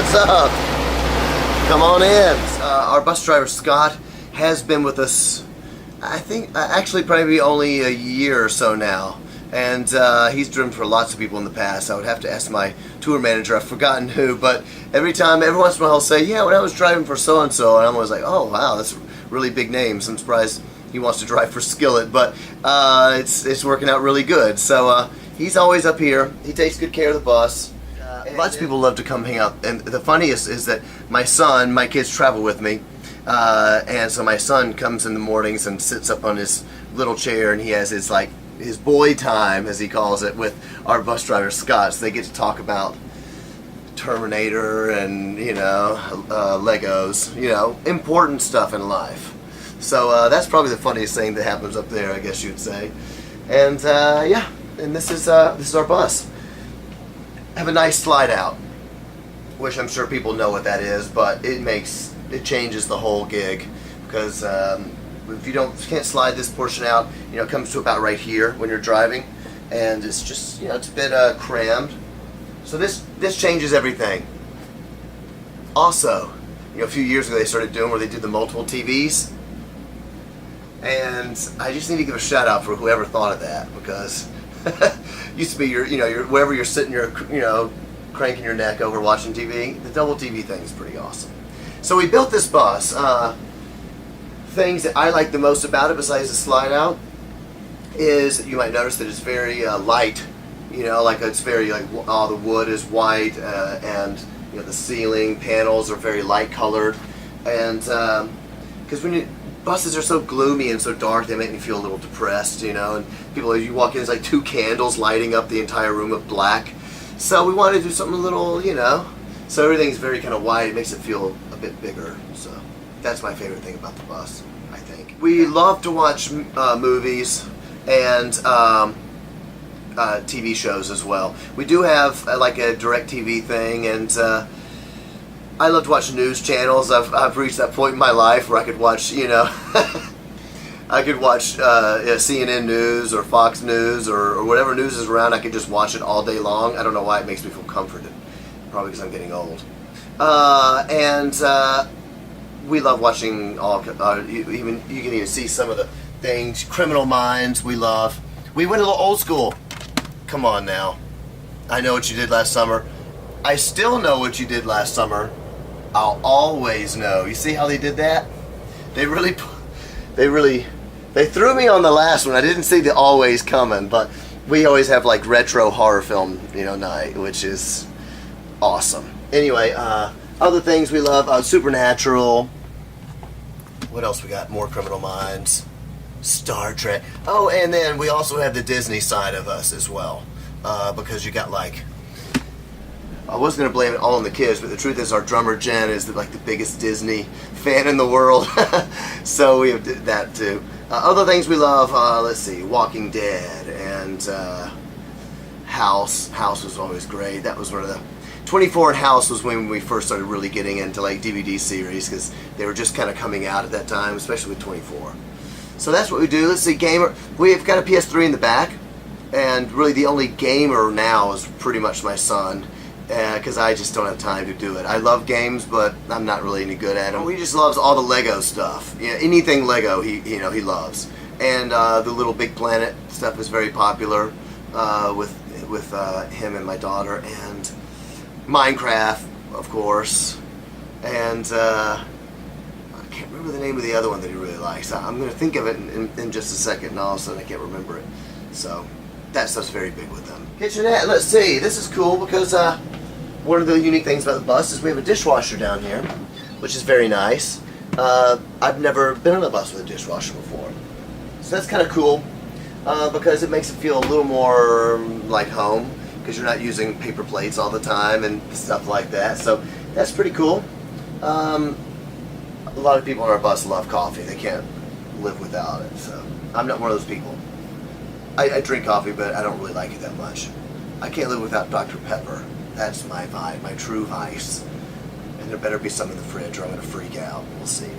what's up? Come on in. Our bus driver Scott has been with us, I think, actually probably only a year or so now. And he's driven for lots of people in the past. I would have to ask my tour manager. I've forgotten who, but every once in a while he'll say, yeah, when I was driving for so-and-so, and I'm always like, oh, wow, that's really big names. I'm surprised he wants to drive for Skillet, but it's working out really good. So he's always up here. He takes good care of the bus. Lots of people love to come hang out, and the funniest is that my kids travel with me, and so my son comes in the mornings and sits up on his little chair, and he has his boy time, as he calls it, with our bus driver Scott. So they get to talk about Terminator and Legos, important stuff in life. So that's probably the funniest thing that happens up there, I guess you'd say. And yeah, and this is our bus. Have a nice slide out, which I'm sure people know what that is, but it changes the whole gig, because if you can't slide this portion out, it comes to about right here when you're driving, and it's just it's a bit crammed. So this changes everything. Also, a few years ago they started doing where they did the multiple TVs, and I just need to give a shout out for whoever thought of that, because used to be wherever you're sitting, you're cranking your neck over watching TV. The double TV thing is pretty awesome. So we built this bus. Things that I like the most about it, besides the slide out, is you might notice that it's very light. It's very all the wood is white, and the ceiling panels are very light colored, and because buses are so gloomy and so dark, they make me feel a little depressed, and people, as you walk in, there's like 2 candles lighting up the entire room of black. So we wanted to do something a little, so everything's very kind of white. It makes it feel a bit bigger. So that's my favorite thing about the bus, I think. We love to watch movies and TV shows as well. We do have like a direct TV thing, and I love to watch news channels. I've reached that point in my life where I could watch, I could watch CNN News or Fox News or whatever news is around. I could just watch it all day long. I don't know why, it makes me feel comforted. Probably because I'm getting old. And we love watching you can even see some of the things. Criminal Minds, we love. We went a little old school. Come on now. I Know What You Did Last Summer. I still know what you did last summer. I'll always know. You see how they did that? They threw me on the last one. I didn't see the always coming, but we always have like retro horror film, night, which is awesome. Anyway, other things we love, Supernatural. What else we got? More Criminal Minds. Star Trek. Oh, and then we also have the Disney side of us as well, because you got I was going to blame it all on the kids, but the truth is our drummer Jen is the biggest Disney fan in the world. So we have that too. Other things we love, let's see, Walking Dead and House. House was always great. That was one of the 24 and House was when we first started really getting into DVD series, because they were just kind of coming out at that time, especially with 24. So that's what we do. Let's see, gamer. We've got a PS3 in the back, and really the only gamer now is pretty much my son, because I just don't have time to do it. I love games, but I'm not really any good at them. He just loves all the Lego stuff. Anything Lego, he loves. And the Little Big Planet stuff is very popular with him and my daughter, and Minecraft, of course, and I can't remember the name of the other one that he really likes. I'm going to think of it in just a second, and all of a sudden I can't remember it. So that stuff's very big with them. Kitchenette, let's see. This is cool because one of the unique things about the bus is we have a dishwasher down here, which is very nice. I've never been on a bus with a dishwasher before. So that's kind of cool because it makes it feel a little more like home, because you're not using paper plates all the time and stuff like that. So that's pretty cool. A lot of people on our bus love coffee. They can't live without it. So I'm not one of those people. I drink coffee, but I don't really like it that much. I can't live without Dr. Pepper. That's my vibe, my true vice. And there better be some in the fridge or I'm going to freak out. We'll see.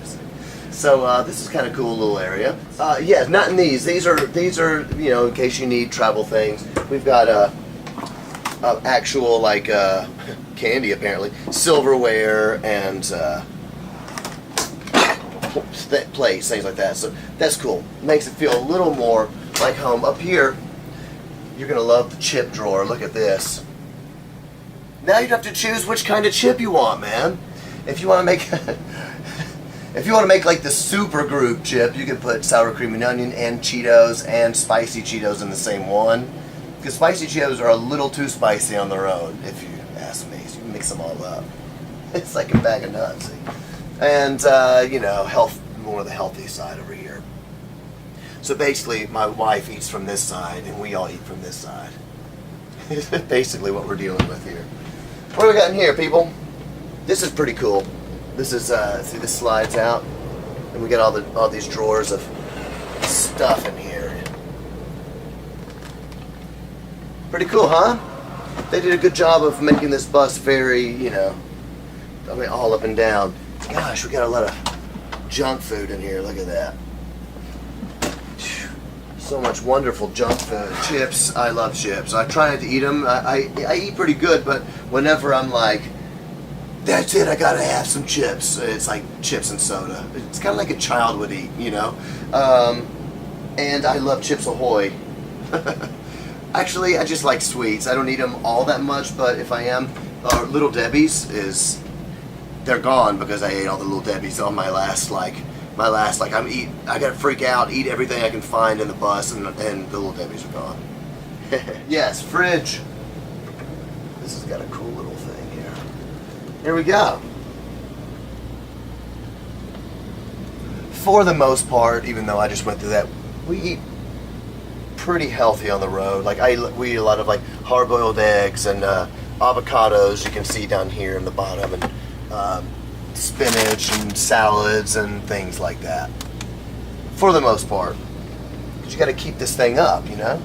So this is kind of cool little area. Yeah, not in these. These are in case you need travel things. We've got actual like candy, apparently, silverware and plates, things like that. So that's cool. Makes it feel a little more like home. Up here, you're gonna love the chip drawer. Look at this. Now you'd have to choose which kind of chip you want, man. If you want to make if you want to make like the super group chip, you can put sour cream and onion and Cheetos and spicy Cheetos in the same one. Because spicy Cheetos are a little too spicy on their own, if you ask me. So you can mix them all up. It's like a bag of nuts. And you know, more of the healthy side over here. So basically, my wife eats from this side, and we all eat from this side. Basically, what we're dealing with here. What do we got in here, people? This is pretty cool. This is see, this slides out, and we got all these drawers of stuff in here. Pretty cool, huh? They did a good job of making this bus very, you know, I mean, all up and down. Gosh, we got a lot of junk food in here. Look at that. So much wonderful junk food. Chips. I love chips. I try not to eat them. I eat pretty good, but whenever I'm like, that's it, I gotta have some chips. It's like chips and soda. It's kind of like a child would eat, you know. And I love Chips Ahoy. Actually, I just like sweets. I don't eat them all that much, but if I am, Little Debbie's they're gone because I ate all the Little Debbie's on my last I gotta freak out, eat everything I can find in the bus, and the Little Debbie's are gone. Yes, fridge. This has got a cool little thing here. Here we go. For the most part, even though I just went through that, we eat pretty healthy on the road. Like we eat a lot of like hard-boiled eggs and avocados. You can see down here in the bottom, and spinach and salads and things like that. For the most part, because you got to keep this thing up, you know.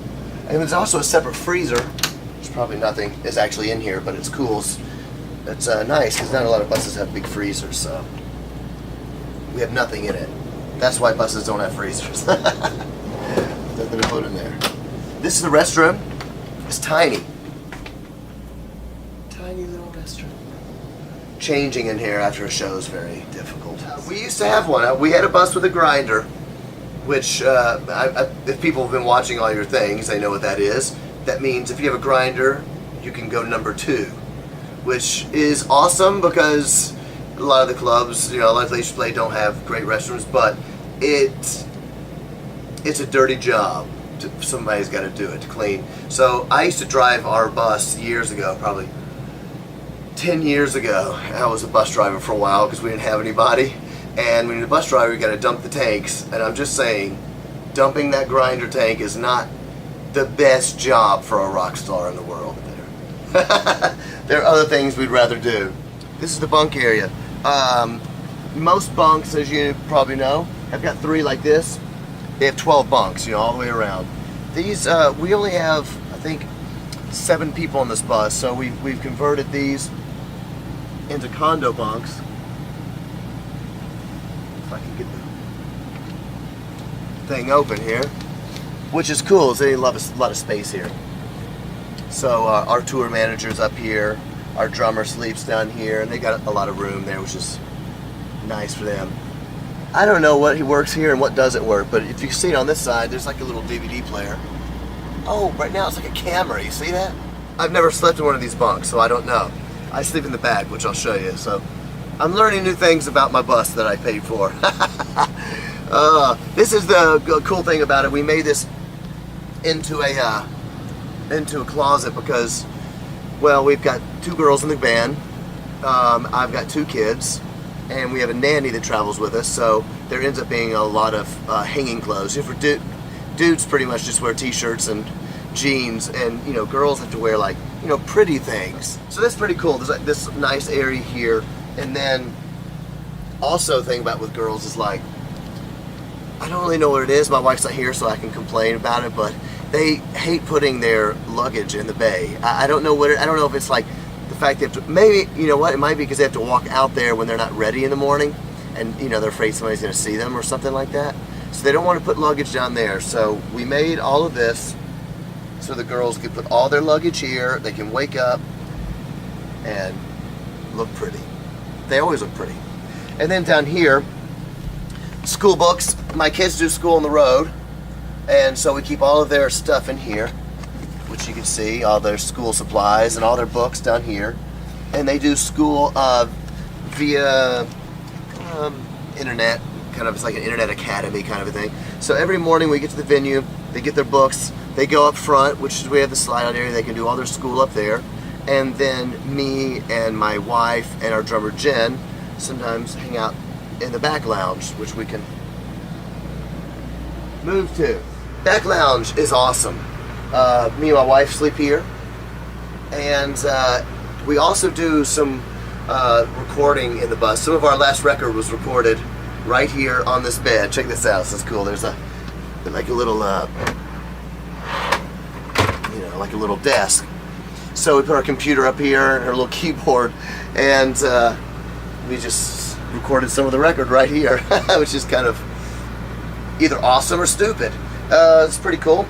And there's also a separate freezer. There's probably nothing is actually in here, but it's cool. It's nice because not a lot of buses have big freezers, so we have nothing in it. That's why buses don't have freezers. Nothing to put in there. This is the restroom. It's tiny. Tiny little restroom. Changing in here after a show is very difficult. We used to have one. We had a bus with a grinder, which if people have been watching all your things, they know what that is. That means if you have a grinder, you can go number 2, which is awesome because a lot of the clubs, you know, a lot of places you play don't have great restrooms, but it's a dirty job. Somebody's got to do it to clean. So I used to drive our bus years ago, probably 10 years ago. I was a bus driver for a while because we didn't have anybody. And when you're a bus driver, you got to dump the tanks. And I'm just saying, dumping that grinder tank is not the best job for a rock star in the world. There are other things we'd rather do. This is the bunk area. Most bunks, as you probably know, have got 3 like this. They have 12 bunks, you know, all the way around. These, we only have, I think, 7 people on this bus, so we've converted these into condo bunks. If I can get the thing open here, which is cool. They love a lot of space here. So our tour manager's up here, our drummer sleeps down here, and they got a lot of room there, which is nice for them. I don't know what works here and what doesn't work, but if you see it on this side, there's like a little DVD player. Oh, right now it's like a camera, you see that? I've never slept in one of these bunks, so I don't know. I sleep in the back, which I'll show you. So I'm learning new things about my bus that I paid for. This is the cool thing about it. We made this into a closet because, well, we've got 2 girls in the band. I've got 2 kids. And we have a nanny that travels with us, so there ends up being a lot of hanging clothes. For dudes pretty much just wear t-shirts and jeans, and you know, girls have to wear like, you know, pretty things. So that's pretty cool. There's like this nice area here, and then also the thing about with girls is like, I don't really know what it is. My wife's not here, so I can complain about it, but they hate putting their luggage in the bay. I don't know I don't know if it's like the fact they have to, maybe, you know what, it might be because they have to walk out there when they're not ready in the morning, and you know, they're afraid somebody's going to see them or something like that. So they don't want to put luggage down there. So we made all of this so the girls can put all their luggage here. They can wake up and look pretty. They always look pretty. And then down here, school books. My kids do school on the road, and so we keep all of their stuff in here, which you can see, all their school supplies and all their books down here. And they do school via internet, kind of, it's like an internet academy kind of a thing. So every morning we get to the venue, they get their books, they go up front, which is we have the slide out area, they can do all their school up there. And then me and my wife and our drummer Jen sometimes hang out in the back lounge, which we can move to. Back lounge is awesome. Me and my wife sleep here, and we also do some recording in the bus. Some of our last record was recorded right here on this bed. Check this out. This is cool. There's like a little like a little desk. So we put our computer up here and our little keyboard, and we just recorded some of the record right here, which is kind of either awesome or stupid. It's pretty cool.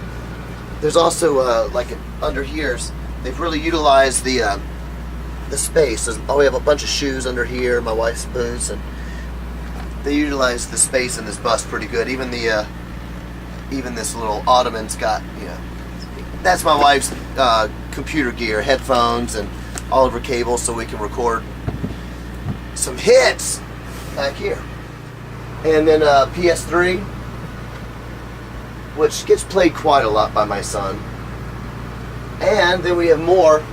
There's also like under here, they've really utilized the space. We have a bunch of shoes under here, my wife's boots, and they utilize the space in this bus pretty good. Even this little ottoman's got, that's my wife's computer gear, headphones, and all of her cables, so we can record some hits back here. And then PS3, which gets played quite a lot by my son. And then we have more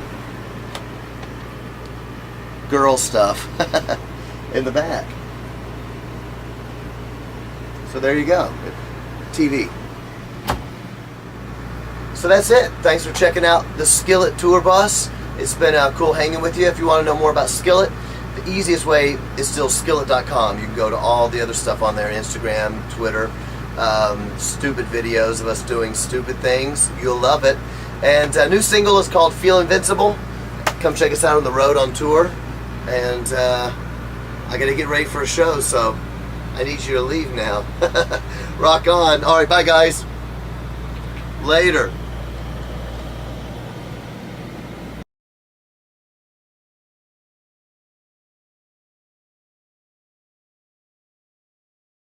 girl stuff in the back. So there you go, TV. So that's it. Thanks for checking out the Skillet tour bus. It's been cool hanging with you. If you want to know more about Skillet, the easiest way is still skillet.com. You can go to all the other stuff on there, Instagram, Twitter, stupid videos of us doing stupid things. You'll love it. And a new single is called Feel Invincible. Come check us out on the road on tour. And I gotta get ready for a show, so I need you to leave now. Rock on. All right, bye guys. Later.